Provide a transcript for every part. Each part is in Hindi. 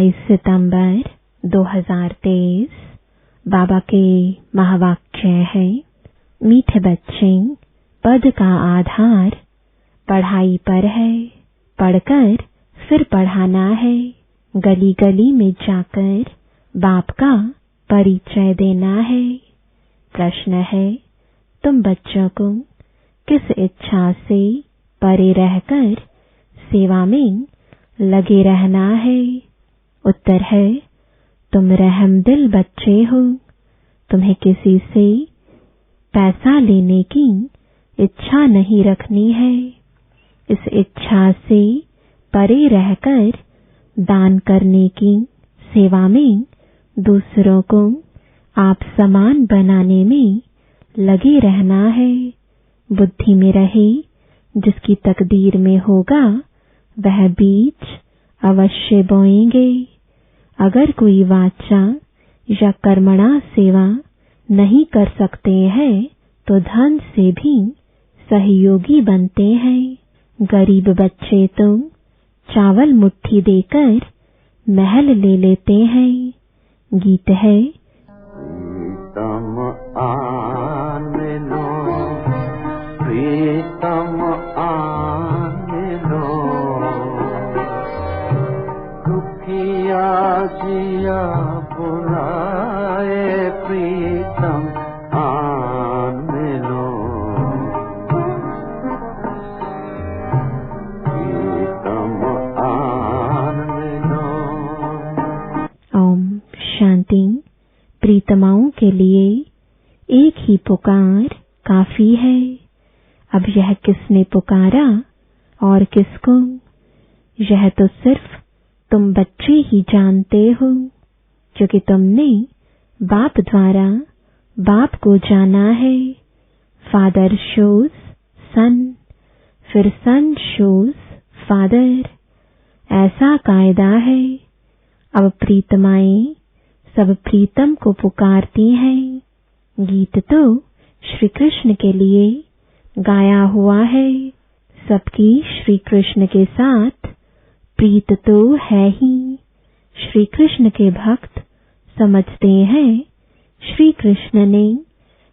22 सितंबर 2023। बाबा के महावाक्य है, मीठे बच्चे, पद का आधार पढ़ाई पर है, पढ़कर फिर पढ़ाना है। गली गली में जाकर बाप का परिचय देना है। प्रश्न है, तुम बच्चों को किस इच्छा से परे रहकर सेवा में लगे रहना है? उत्तर है, तुम रहमदिल बच्चे हो। तुम्हें किसी से पैसा लेने की इच्छा नहीं रखनी है। इस इच्छा से परे रहकर दान करने की सेवा में दूसरों को आप समान बनाने में लगे रहना है। बुद्धि में रहे, जिसकी तकदीर में होगा वह बीज अवश्य बोएंगे। अगर कोई वाचा या कर्मणा सेवा नहीं कर सकते हैं तो धन से भी सहयोगी बनते हैं। गरीब बच्चे तो चावल मुट्ठी देकर महल ले लेते हैं। गीत है, प्रीतम आने लो, प्रीतम आने लो, दुखिया जिया बुलाए, प्रीतम आने लो, प्रीतम आने लो। ओम शांति। प्रीतमाओं के लिए एक ही पुकार काफी है। अब यह किसने पुकारा और किसको, यह तो सिर्फ तुम बच्चे ही जानते हो, क्योंकि तुमने बाप द्वारा बाप को जाना है। फादर शोज सन, फिर सन शोज फादर, ऐसा कायदा है। अब प्रीतमाएं सब प्रीतम को पुकारती हैं। गीत तो श्री कृष्ण के लिए गाया हुआ है। सबकी श्री कृष्ण के साथ प्रीत तो है ही। श्री कृष्ण के भक्त समझते हैं श्री कृष्ण ने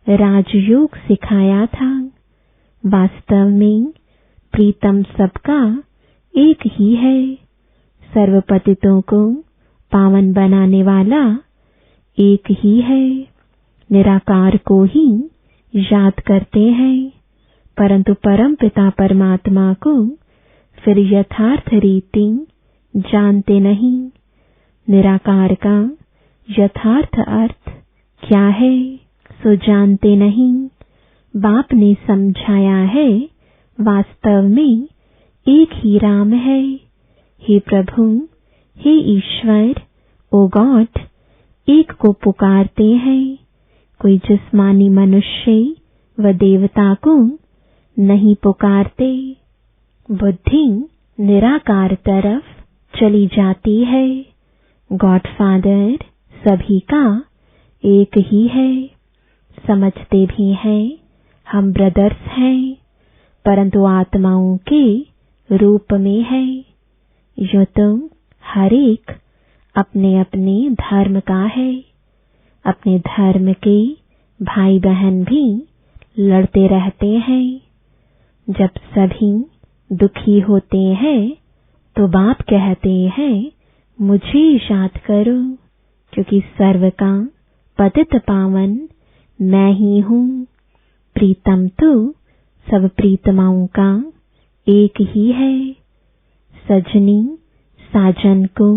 राजयोग सिखाया था। वास्तव में प्रीतम सबका एक ही है। सर्वपतितों को पावन बनाने वाला एक ही है। निराकार को ही याद करते हैं, परंतु परम पिता परमात्मा को फिर यथार्थ रीति जानते नहीं। निराकार का यथार्थ अर्थ क्या है सो जानते नहीं। बाप ने समझाया है, वास्तव में एक ही राम है। हे प्रभु, हे ईश्वर, ओ गॉड, एक को पुकारते हैं। कोई जिस्मानी मनुष्य व देवता को नहीं पुकारते। बुद्धि निराकार तरफ चली जाती है। गॉडफादर सभी का एक ही है। समझते भी हैं हम ब्रदर्स हैं, परंतु आत्माओं के रूप में है। यो तो हर एक अपने अपने धर्म का है। अपने धर्म के भाई बहन भी लड़ते रहते हैं। जब सभी दुखी होते हैं तो बाप कहते हैं, मुझे याद करो, क्योंकि सर्व का पतित पावन मैं ही हूँ। प्रीतम तो सब प्रीतमाओं का एक ही है। सजनी साजन को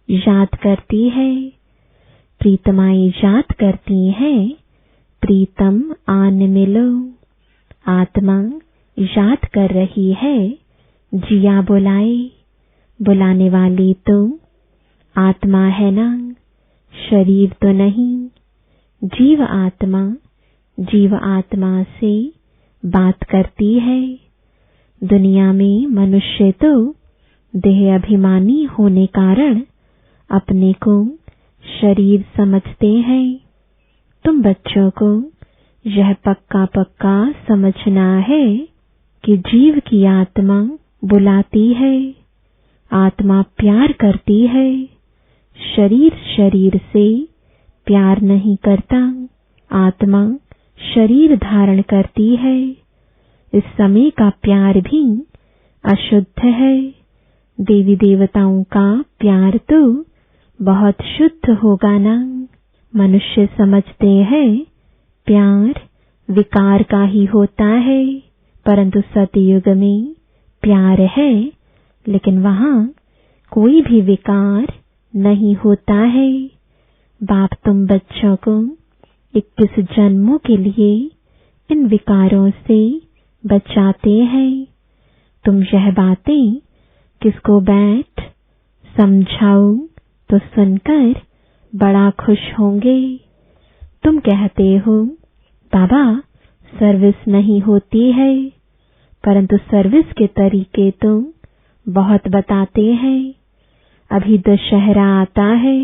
याद करती है। प्रीतमाएं याद करती हैं, प्रीतम आन मिलो। आत्मा याद कर रही है, जिया बुलाए। बुलाने वाली तो आत्मा है ना, शरीर तो नहीं। जीव आत्मा से बात करती है। दुनिया में मनुष्य तो देह अभिमानी होने कारण अपने को शरीर समझते हैं। तुम बच्चों को यह पक्का पक्का समझना है कि जीव की आत्मा बुलाती है, आत्मा प्यार करती है। शरीर शरीर से प्यार नहीं करता, आत्मा शरीर धारण करती है। इस समय का प्यार भी अशुद्ध है। देवी देवताओं का प्यार तो बहुत शुद्ध होगा ना। मनुष्य समझते हैं प्यार विकार का ही होता है, परंतु सतयुग में प्यार है, लेकिन वहां कोई भी विकार नहीं होता है। बाप तुम बच्चों को 21 जन्मों के लिए इन विकारों से बचाते हैं। तुम यह बातें किसको बैठ समझाओ तो सुनकर बड़ा खुश होंगे। तुम कहते हो बाबा सर्विस नहीं होती है, परंतु सर्विस के तरीके तुम बहुत बताते हैं। अभी दशहरा आता है,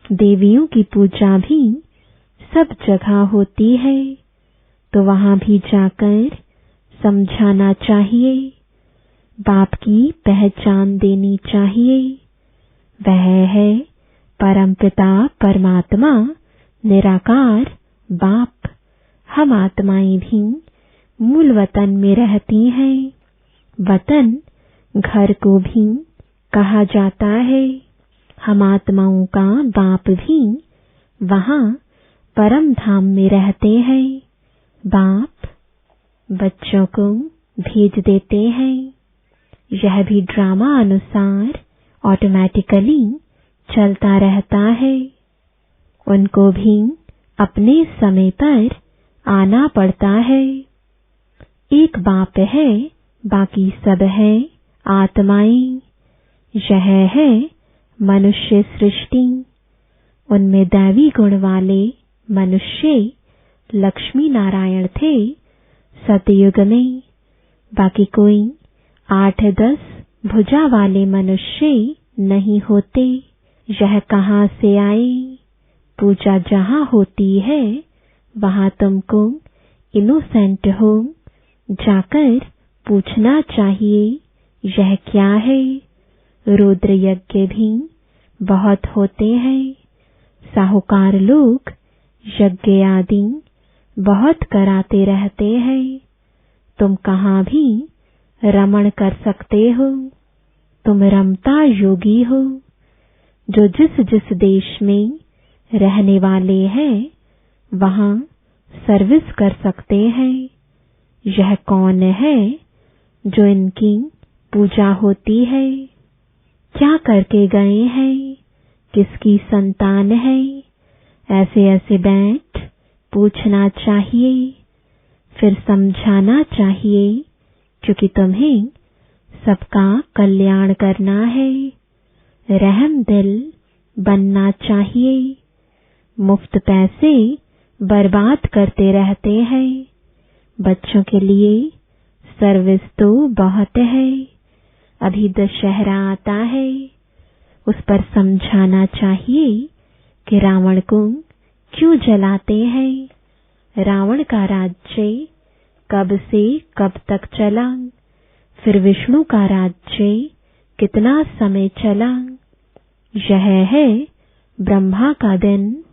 देवियों की पूजा भी सब जगह होती है, तो वहां भी जाकर समझाना चाहिए, बाप की पहचान देनी चाहिए। वह है परमपिता परमात्मा निराकार बाप। हम आत्माएं भी मूल वतन में रहती हैं। वतन घर को भी कहा जाता है। हम आत्माओं का बाप भी वहां परम धाम में रहते हैं। बाप बच्चों को भेज देते हैं। यह भी ड्रामा अनुसार ऑटोमेटिकली चलता रहता है। उनको भी अपने समय पर आना पड़ता है। एक बाप है, बाकी सब है आत्माएं। यह है मनुष्य सृष्टि। उनमें दैवी गुण वाले मनुष्य लक्ष्मी नारायण थे सतयुग में। बाकी कोई 8-10 भुजा वाले मनुष्य नहीं होते। यह कहां से आए? पूजा जहां होती है वहां तुमको इनोसेंट हो जाकर पूछना चाहिए यह क्या है। रुद्र यज्ञ भी बहुत होते हैं। साहूकार लोग यज्ञ आदि बहुत कराते रहते हैं। तुम कहां भी रमण कर सकते हो। तुम रमता योगी हो। जो जिस जिस देश में रहने वाले हैं वहां सर्विस कर सकते हैं। यह कौन है जो इनकी पूजा होती है? क्या करके गए हैं? किसकी संतान है? ऐसे ऐसे बैठ पूछना चाहिए, फिर समझाना चाहिए, क्योंकि तुम्हें सबका कल्याण करना है। रहम दिल बनना चाहिए। मुफ्त पैसे बर्बाद करते रहते हैं। बच्चों के लिए सर्विस तो बहुत है। अभी दशहरा आता है, उस पर समझाना चाहिए कि रावण को क्यों जलाते हैं। रावण का राज्य कब से कब तक चला, फिर विष्णु का राज्य कितना समय चला। यह है ब्रह्मा का दिन,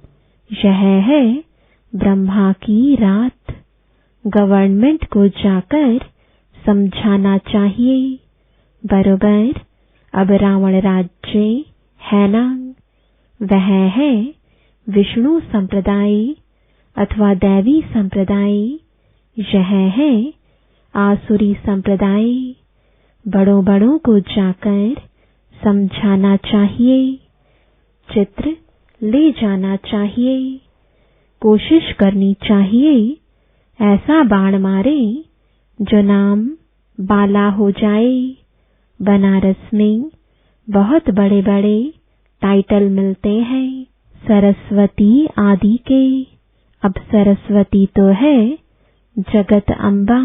यह है ब्रह्मा की रात। गवर्नमेंट को जाकर समझाना चाहिए बरोबर। अब रावण राज्य है ना, वह है विष्णु संप्रदाय अथवा दैवी संप्रदाय। यह है आसुरी संप्रदाय। बड़ों बड़ों को जाकर समझाना चाहिए, चित्र ले जाना चाहिए, कोशिश करनी चाहिए ऐसा बाण मारे जो नाम बाला हो जाए। बनारस में बहुत बड़े बड़े टाइटल मिलते हैं सरस्वती आदि के। अब सरस्वती तो है जगत अम्बा।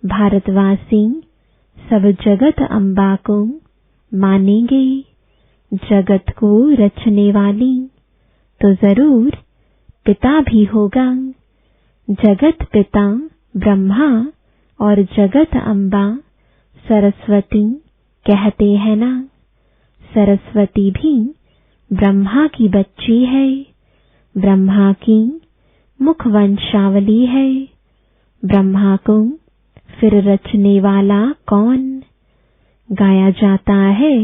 भारतवासी सब जगत अम्बा को मानेंगे। जगत को रचने वाली तो जरूर पिता भी होगा। जगत पिता ब्रह्मा और जगत अम्बा सरस्वती कहते हैं ना। सरस्वती भी ब्रह्मा की बच्ची है, ब्रह्मा की मुख वंशावली है। ब्रह्मा को फिर रचने वाला कौन? गाया जाता है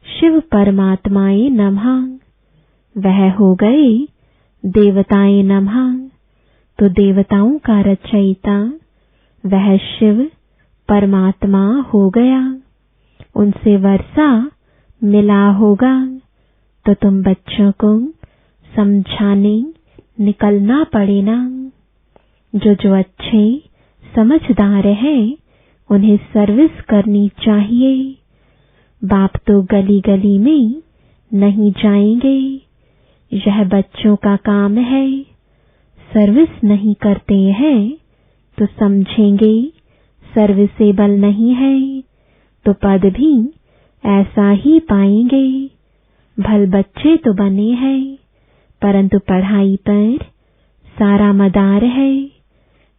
शिव परमात्माए नमः। वह हो गए देवताए नमः। तो देवताओं का रचयिता वह शिव परमात्मा हो गया। उनसे वर्षा मिला होगा। तो तुम बच्चों को समझाने निकलना पड़ेगा। जो अच्छे समझदार हैं उन्हें सर्विस करनी चाहिए। बाप तो गली गली में नहीं जाएंगे। यह बच्चों का काम है। सर्विस नहीं करते हैं तो समझेंगे सर्विसेबल नहीं है, तो पद भी ऐसा ही पाएंगे। भल बच्चे तो बने हैं परंतु पढ़ाई पर सारा मदार है।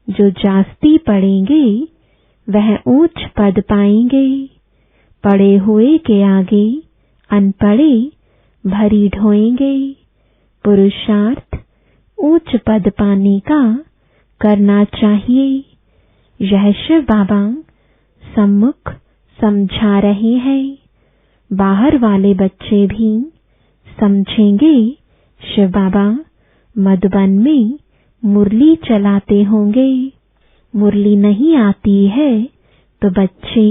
जो जास्ती पढ़ेंगे वह ऊंच पद पाएंगे। पढ़े हुए के आगे अनपढ़े भरी ढोएंगे। पुरुषार्थ उच्च पद पाने का करना चाहिए। यह शिव बाबा सम्मुख समझा रहे हैं। बाहर वाले बच्चे भी समझेंगे। शिव बाबा मधुबन में मुरली चलाते होंगे। मुरली नहीं आती है तो बच्चे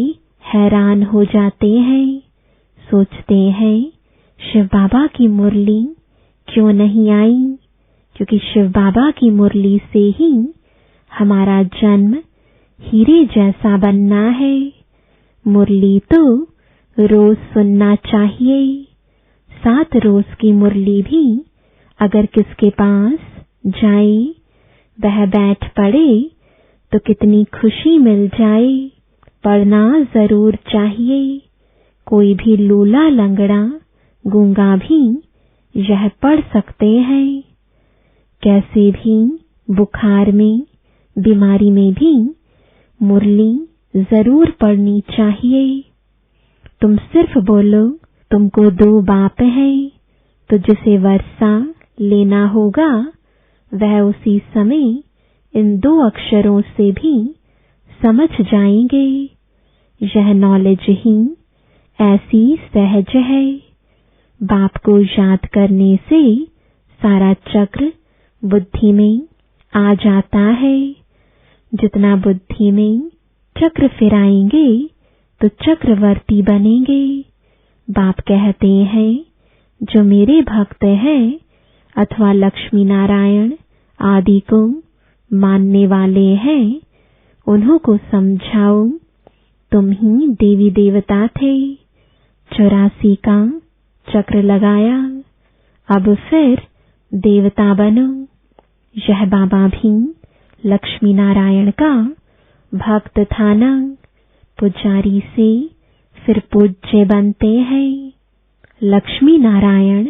हैरान हो जाते हैं। सोचते हैं शिव बाबा की मुरली क्यों नहीं आई? क्योंकि शिव बाबा की मुरली से ही हमारा जन्म हीरे जैसा बनना है। मुरली तो रोज सुनना चाहिए। 7 रोज की मुरली भी अगर किसके पास जाए वह बैठ पढ़े तो कितनी खुशी मिल जाए। पढ़ना जरूर चाहिए। कोई भी लूला लंगड़ा गूंगा भी यह पढ़ सकते हैं। कैसे भी बुखार में बीमारी में भी मुरली जरूर पढ़नी चाहिए। तुम सिर्फ बोलो तुमको 2 बाप हैं, तो जिसे वर्षा लेना होगा वह उसी समय इन 2 अक्षरों से भी समझ जाएंगे। यह नॉलेज ही ऐसी सहज है। बाप को याद करने से सारा चक्र बुद्धि में आ जाता है। जितना बुद्धि में चक्र फिराएंगे तो चक्रवर्ती बनेंगे। बाप कहते हैं जो मेरे भक्त हैं अथवा लक्ष्मी नारायण आदि को मानने वाले हैं उन्हों को समझाओ तुम ही देवी देवता थे। 84 का चक्र लगाया, अब फिर देवता बनो। यह बाबा भी लक्ष्मी नारायण का भक्त था ना। पुजारी से फिर पूज्य बनते हैं। लक्ष्मी नारायण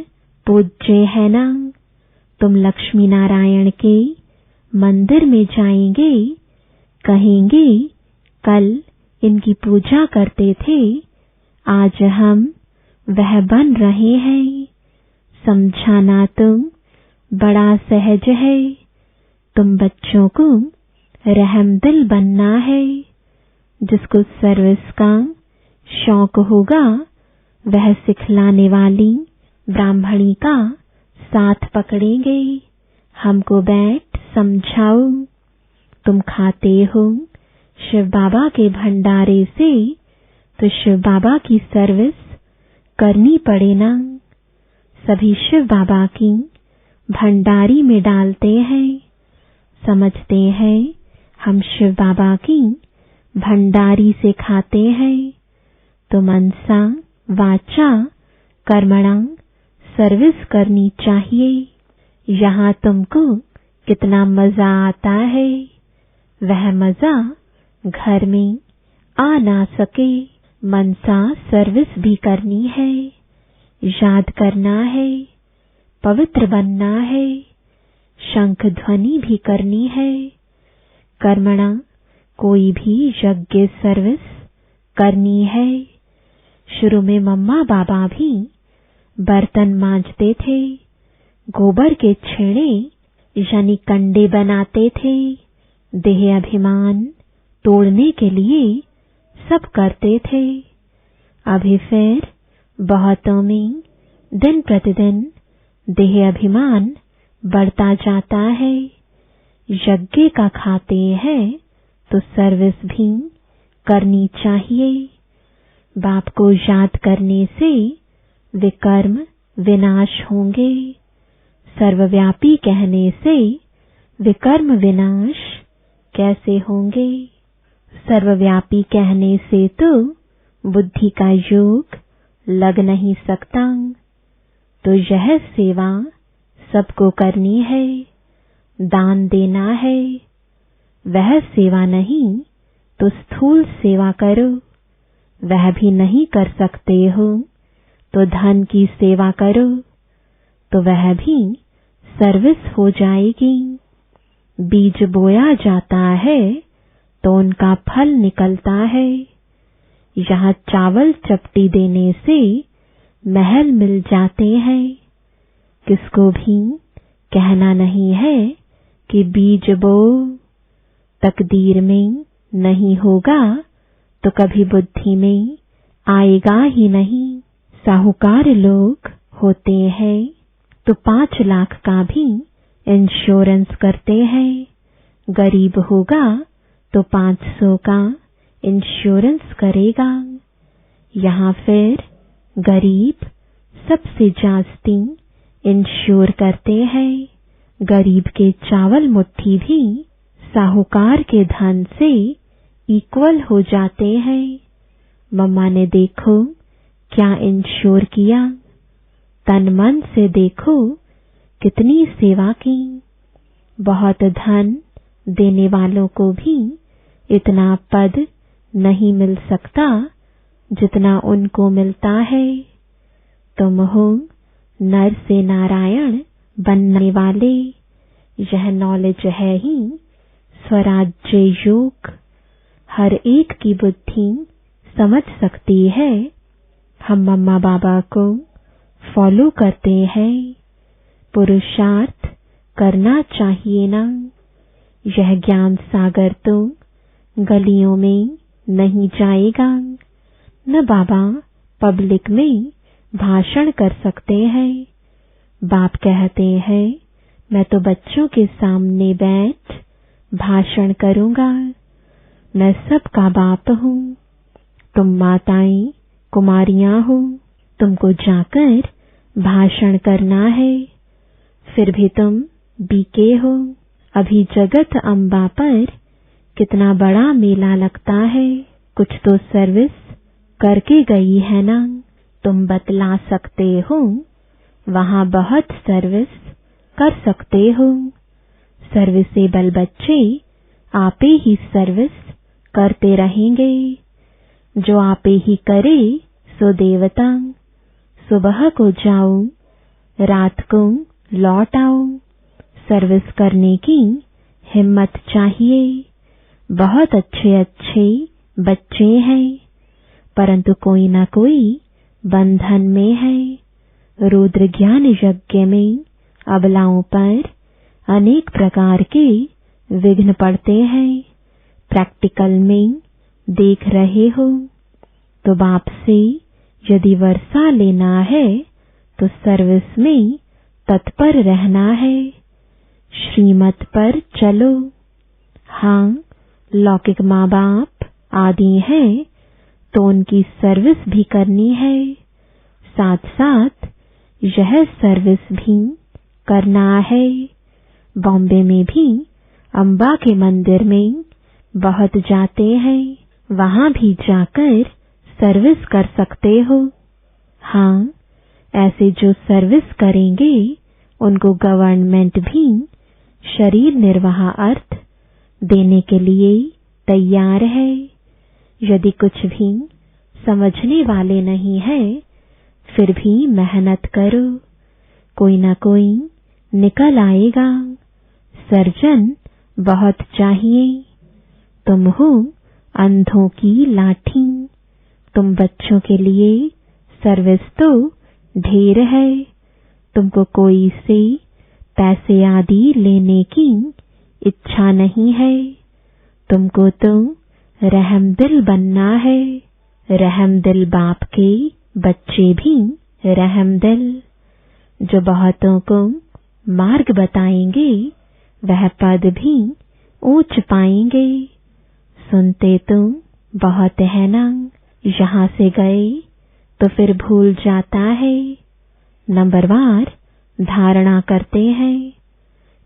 पूज्य है ना। तुम लक्ष्मी नारायण के मंदिर में जाएंगे, कहेंगे कल इनकी पूजा करते थे, आज हम वह बन रहे हैं। समझाना तो बड़ा सहज है। तुम बच्चों को रहमदिल बनना है। जिसको सर्विस का शौक होगा वह सिखलाने वाली ब्राह्मणी का साथ पकड़ेंगे। हमको बैठ समझाओ। तुम खाते हो शिव बाबा के भंडारे से, तो शिव बाबा की सर्विस करनी पड़े ना। सभी शिव बाबा की भंडारी में डालते हैं। समझते हैं हम शिव बाबा की भंडारी से खाते हैं। तो मनसा वाचा कर्मणा सर्विस करनी चाहिए। यहाँ तुमको कितना मजा आता है, वह मजा घर में आ ना सके। मनसा सर्विस भी करनी है, याद करना है, पवित्र बनना है, शंख ध्वनि भी करनी है। कर्मणा कोई भी यज्ञ सर्विस करनी है। शुरू में मम्मा बाबा भी बर्तन मांजते थे, गोबर के छेड़े यानी कंडे बनाते थे, देह अभिमान तोड़ने के लिए सब करते थे। अभी फिर बहुतों में दिन प्रतिदिन देह अभिमान बढ़ता जाता है। यज्ञ का खाते हैं तो सर्विस भी करनी चाहिए। बाप को याद करने से विकर्म विनाश होंगे। सर्वव्यापी कहने से विकर्म विनाश कैसे होंगे? सर्वव्यापी कहने से तो बुद्धि का योग लग नहीं सकता। तो यह सेवा सबको करनी है, दान देना है। वह सेवा नहीं तो स्थूल सेवा करो। वह भी नहीं कर सकते हो तो धन की सेवा करो, तो वह भी सर्विस हो जाएगी। बीज बोया जाता है तो उनका फल निकलता है। यहाँ चावल चपटी देने से महल मिल जाते हैं। किसको भी कहना नहीं है कि बीज बो, तकदीर में नहीं होगा तो कभी बुद्धि में आएगा ही नहीं। साहूकार लोग होते हैं तो 5 लाख का भी इंश्योरेंस करते हैं। गरीब होगा तो 500 का इंश्योरेंस करेगा। यहाँ फिर गरीब सबसे जास्ती इंश्योर करते हैं। गरीब के चावल मुट्ठी भी साहूकार के धन से इक्वल हो जाते हैं। मम्मा ने देखो क्या इंश्योर किया। तन मन से देखो कितनी सेवा की। बहुत धन देने वालों को भी इतना पद नहीं मिल सकता जितना उनको मिलता है। तुम हो नर से नारायण बनने वाले। यह नॉलेज है ही स्वराज्य योग। हर एक की बुद्धि समझ सकती है। हम मम्मा बाबा को फॉलो करते हैं। पुरुषार्थ करना चाहिए ना। यह ज्ञान सागर तो गलियों में नहीं जाएगा। न बाबा पब्लिक में भाषण कर सकते हैं। बाप कहते हैं मैं तो बच्चों के सामने बैठ भाषण करूंगा। मैं सबका बाप हूँ। तुम माताएं कुमारियां हो, तुमको जाकर भाषण करना है। फिर भी तुम बीके हो। अभी जगत अम्बा पर कितना बड़ा मेला लगता है। कुछ तो सर्विस करके गई है ना। तुम बतला सकते हो। वहां बहुत सर्विस कर सकते हो। सर्विसेबल बच्चे आपे ही सर्विस करते रहेंगे। जो आपे ही करे सो देवता। सुबह को जाओ, रात को लौट आओ। सर्विस करने की हिम्मत चाहिए। बहुत अच्छे अच्छे बच्चे हैं, परंतु कोई न कोई बंधन में है। रुद्र ज्ञान यज्ञ में अबलाओं पर अनेक प्रकार के विघ्न पड़ते हैं। प्रैक्टिकल में देख रहे हो। तो बाप से यदि वर्षा लेना है तो सर्विस में तत्पर रहना है। श्रीमत पर चलो। हाँ, लौकिक माँ बाप आदि हैं तो उनकी सर्विस भी करनी है। साथ साथ यह सर्विस भी करना है। बॉम्बे में भी अम्बा के मंदिर में बहुत जाते हैं। वहां भी जाकर सर्विस कर सकते हो। हाँ, ऐसे जो सर्विस करेंगे उनको गवर्नमेंट भी शरीर निर्वाह अर्थ देने के लिए तैयार है। यदि कुछ भी समझने वाले नहीं है, फिर भी मेहनत करो, कोई न कोई निकल आएगा। सर्जन बहुत चाहिए। तुम हो अंधों की लाठी। तुम बच्चों के लिए सर्विस तो ढेर है। तुमको कोई से पैसे आदि लेने की इच्छा नहीं है। तुमको तो रहमदिल बनना है। रहमदिल बाप के बच्चे भी रहमदिल, जो बहुतों को मार्ग बताएंगे वह पद भी ऊंच पाएंगे। सुनते तो बहुत है ना, यहाँ से गए तो फिर भूल जाता है। नंबरवार धारणा करते हैं,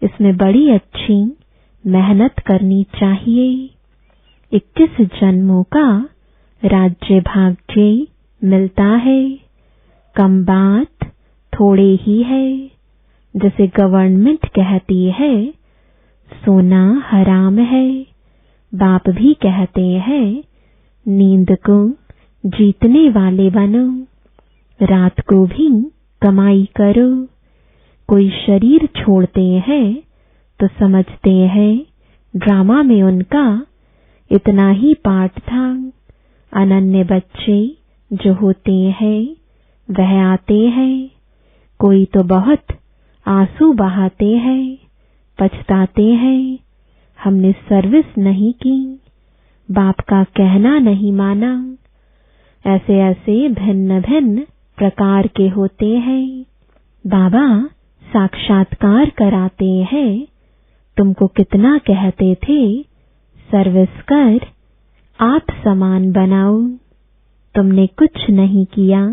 इसमें बड़ी अच्छी मेहनत करनी चाहिए। 21 जन्मों का राज्य भाग्य मिलता है। कम बात थोड़े ही है। जैसे गवर्नमेंट कहती है सोना हराम है, बाप भी कहते हैं नींद को जीतने वाले बनो, रात को भी कमाई करो। कोई शरीर छोड़ते हैं तो समझते हैं ड्रामा में उनका इतना ही पार्ट था। अनन्य बच्चे जो होते हैं वह आते हैं। कोई तो बहुत आंसू बहाते हैं, पछताते हैं हमने सर्विस नहीं की, बाप का कहना नहीं माना। ऐसे ऐसे भिन्न भिन्न प्रकार के होते हैं। बाबा साक्षात्कार कराते हैं। तुमको कितना कहते थे सर्विस कर, आप समान बनाओ। तुमने कुछ नहीं किया,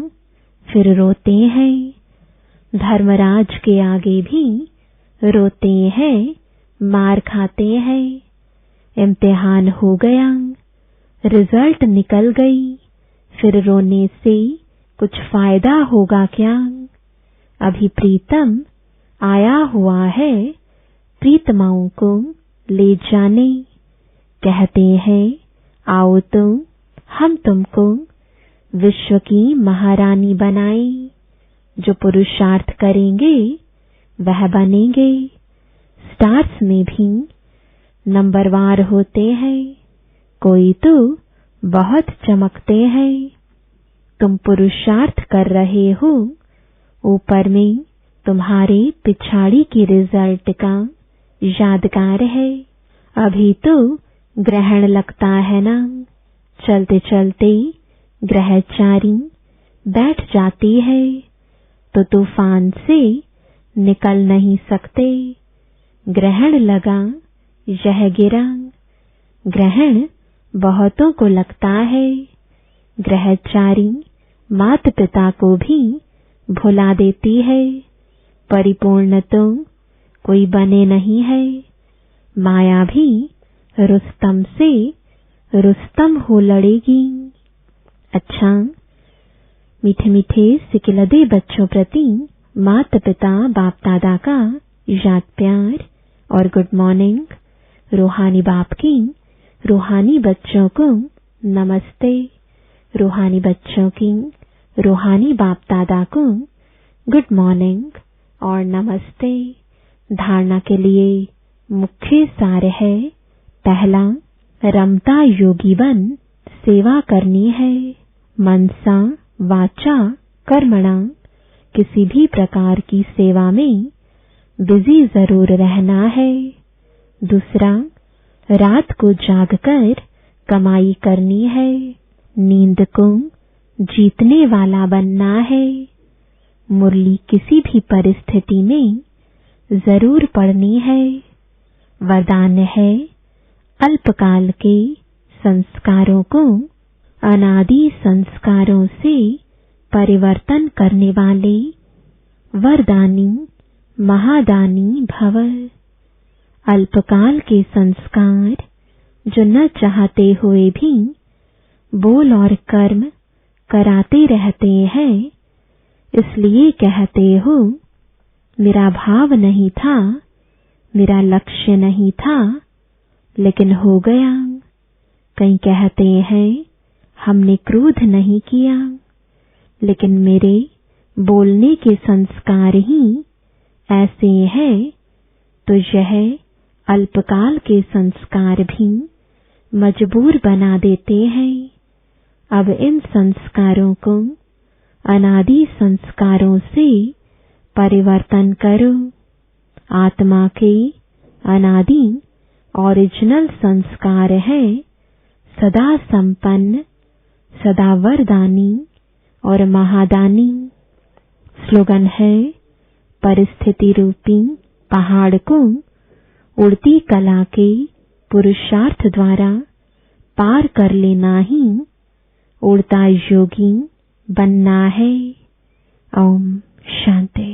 फिर रोते हैं। धर्मराज के आगे भी रोते हैं, मार खाते हैं। इम्तिहान हो गया, रिजल्ट निकल गई, फिर रोने से कुछ फायदा होगा क्या? अभी प्रीतम आया हुआ है प्रीतमाओं को ले जाने। कहते हैं आओ तो हम तुमको विश्व की महारानी बनाएं। जो पुरुषार्थ करेंगे वह बनेंगे। स्टार्स में भी नंबरवार होते हैं, कोई तो बहुत चमकते हैं। तुम पुरुषार्थ कर रहे हो, ऊपर में तुम्हारे पिछाड़ी की रिजल्ट का यादगार है। अभी तो ग्रहण लगता है ना, चलते चलते ग्रहचारी बैठ जाती है तो तूफान से निकल नहीं सकते। ग्रहण लगा, यह गिरा। ग्रहण बहुतों को लगता है। ग्रहचारी माता पिता को भी भुला देती है। परिपूर्ण तो कोई बने नहीं है। माया भी रुस्तम से रुस्तम हो लड़ेगी। अच्छा, मीठे मीठे सिकिलदे बच्चों प्रति माता पिता बाप दादा का याद प्यार और गुड मॉर्निंग। रूहानी बाप की रूहानी बच्चों को नमस्ते। रूहानी बच्चों की रूहानी बाप दादा को गुड मॉर्निंग और नमस्ते। धारणा के लिए मुख्य सार है, पहला, रमता योगी बन सेवा करनी है। मनसा वाचा कर्मणा, किसी भी प्रकार की सेवा में बिजी जरूर रहना है। दूसरा, रात को जागकर कमाई करनी है। नींद को जीतने वाला बनना है। मुरली किसी भी परिस्थिति में जरूर पढ़नी है। वरदान है, अल्पकाल के संस्कारों को अनादि संस्कारों से परिवर्तन करने वाले वरदानी महादानी भव। अल्पकाल के संस्कार जो न चाहते हुए भी बोल और कर्म कराते रहते हैं, इसलिए कहते हो मेरा भाव नहीं था, मेरा लक्ष्य नहीं था, लेकिन हो गया। कई कहते हैं हमने क्रोध नहीं किया, लेकिन मेरे बोलने के संस्कार ही ऐसे हैं, तो यह अल्पकाल के संस्कार भी मजबूर बना देते हैं। अब इन संस्कारों को अनादि संस्कारों से परिवर्तन करो। आत्मा के अनादि ओरिजिनल संस्कार है सदा संपन्न, सदा वरदानी और महादानी। स्लोगन है, परिस्थिति रूपी पहाड़ को उड़ती कला के पुरुषार्थ द्वारा पार कर लेना ही उड़ता योगी बनना है। ओम शांति।